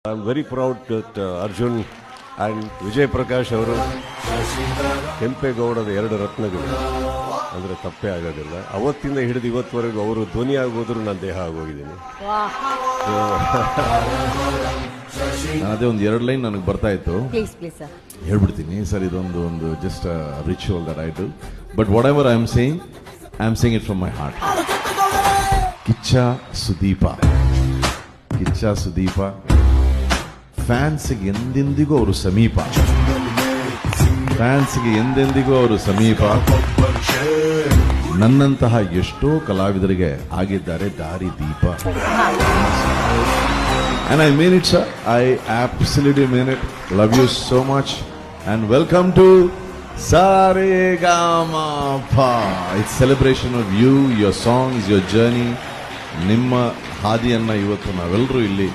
I am very proud that Arjun and Vijay Prakash ಅವರು ಕೆಂಪೇಗೌಡದ 2 ರತ್ನಗಳು ಅಂದರೆ ತಪ್ಪೇ ಆಗೋದಿಲ್ಲ. ಅವತ್ತಿಂದ ಹಿಡಿದು ಇವತ್ತುವರೆಗೂ ಅವರು ಧ್ವನಿ ಆಗೋದ್ರೂ ನಾನು ದೇಹ ಆಗೋಗಿದ್ದೀನಿ. ಅದೇ ಒಂದು 2 ಲೈನ್ ನನಗೆ ಬರ್ತಾ ಇತ್ತು, ಹೇಳ್ಬಿಡ್ತೀನಿ ಸರ್. ಇದೊಂದು just ritual that I do, but whatever I am saying it from my heart. Kichcha Sudeep ಫ್ಯಾನ್ಸ್ಗೆ ಎಂದೆಂದಿಗೂ ಅವರು ಸಮೀಪ. ನನ್ನಂತಹ ಎಷ್ಟೋ ಕಲಾವಿದರಿಗೆ ಆಗಿದ್ದಾರೆ ದಾರಿ ದೀಪ. And I mean it, sir. I absolutely mean it. Love you so much. And welcome to Saregama-pa. It's celebration of you, your songs, your journey. ನಿಮ್ಮ ಹಾದಿಯನ್ನ ಇವತ್ತು ನಾವೆಲ್ಲರೂ ಇಲ್ಲಿ